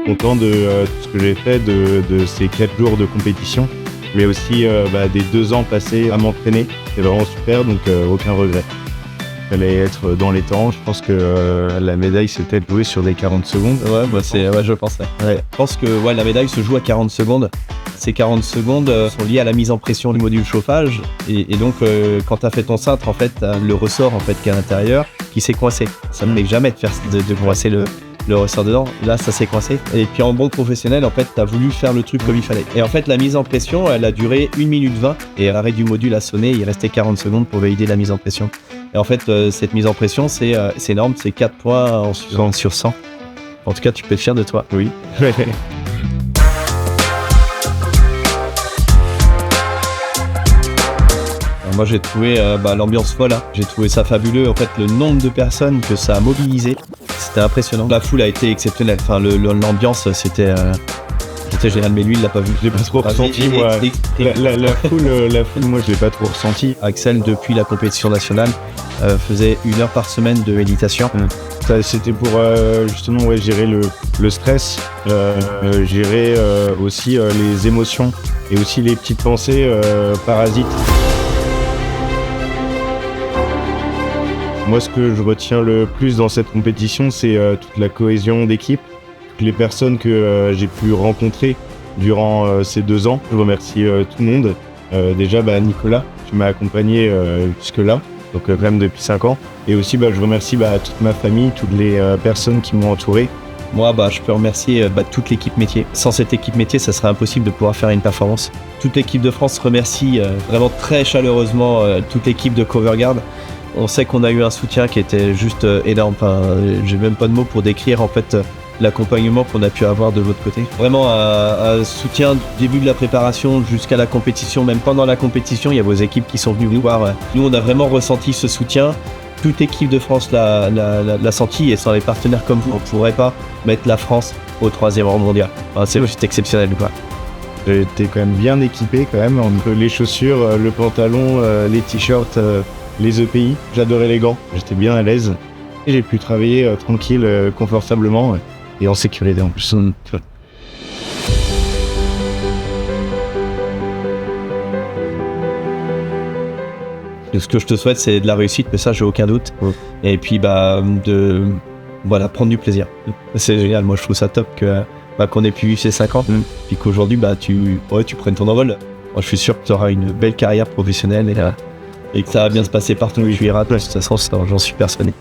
content de tout ce que j'ai fait de ces 4 jours de compétition, mais aussi des 2 ans passés à m'entraîner. C'est vraiment super, donc aucun regret. Il fallait être dans les temps. Je pense que la médaille s'est peut-être jouée sur des 40 secondes. Je pensais. Ouais. Je pense que la médaille se joue à 40 secondes. Ces 40 secondes sont liées à la mise en pression du module chauffage. Et donc, quand tu as fait ton cintre, en fait, t'as le ressort qui est à l'intérieur qui s'est coincé. Ça ne m'est jamais de coincer le ressort dedans. Là, ça s'est coincé. Et puis, en bon professionnel, en fait, tu as voulu faire le truc comme il fallait. Et en fait, la mise en pression, elle a duré 1 minute 20. Et l'arrêt du module a sonné. Il restait 40 secondes pour valider la mise en pression. Et en fait, cette mise en pression, c'est énorme. C'est 4 points sur 100. En tout cas, tu peux être fier de toi. Oui. Moi, j'ai trouvé l'ambiance folle. J'ai trouvé ça fabuleux. En fait, le nombre de personnes que ça a mobilisé, c'était impressionnant. La foule a été exceptionnelle. Enfin, l'ambiance, c'était génial. Mais lui, il l'a pas vu. Je l'ai pas trop ressenti, moi. La foule, moi, je l'ai pas trop ressenti. Axel, depuis la compétition nationale, faisait 1 heure par semaine de méditation. Ça, c'était pour justement gérer le stress, gérer aussi les émotions et aussi les petites pensées parasites. Moi, ce que je retiens le plus dans cette compétition, c'est toute la cohésion d'équipe, toutes les personnes que j'ai pu rencontrer durant ces 2 ans. Je remercie tout le monde. Déjà, Nicolas, tu m'as accompagné jusque-là, donc quand même depuis 5 ans. Et aussi, je remercie toute ma famille, toutes les personnes qui m'ont entouré. Moi, je peux remercier toute l'équipe métier. Sans cette équipe métier, ça serait impossible de pouvoir faire une performance. Toute l'équipe de France remercie vraiment très chaleureusement toute l'équipe de Coverguard. On sait qu'on a eu un soutien qui était juste énorme. Enfin, j'ai même pas de mots pour décrire en fait l'accompagnement qu'on a pu avoir de l'autre côté. Vraiment un soutien du début de la préparation jusqu'à la compétition. Même pendant la compétition, il y a vos équipes qui sont venues nous voir. Nous, on a vraiment ressenti ce soutien. Toute l'équipe de France l'a senti, et sans les partenaires comme vous, on ne pourrait pas mettre la France au 3e rang mondial. Enfin, c'est juste exceptionnel, quoi. J'ai été quand même bien équipé entre les chaussures, le pantalon, les t-shirts, les EPI. J'adorais les gants, j'étais bien à l'aise. Et j'ai pu travailler tranquille, confortablement et en sécurité en plus. Ce que je te souhaite, c'est de la réussite, mais ça, j'ai aucun doute. Et puis, prendre du plaisir. C'est génial, moi je trouve ça top qu'on ait pu vivre ces 5 ans, puis qu'aujourd'hui, tu prennes ton envol. Moi, je suis sûr que tu auras une belle carrière professionnelle et que ça va bien se passer partout où tu iras. De toute façon, j'en suis persuadé.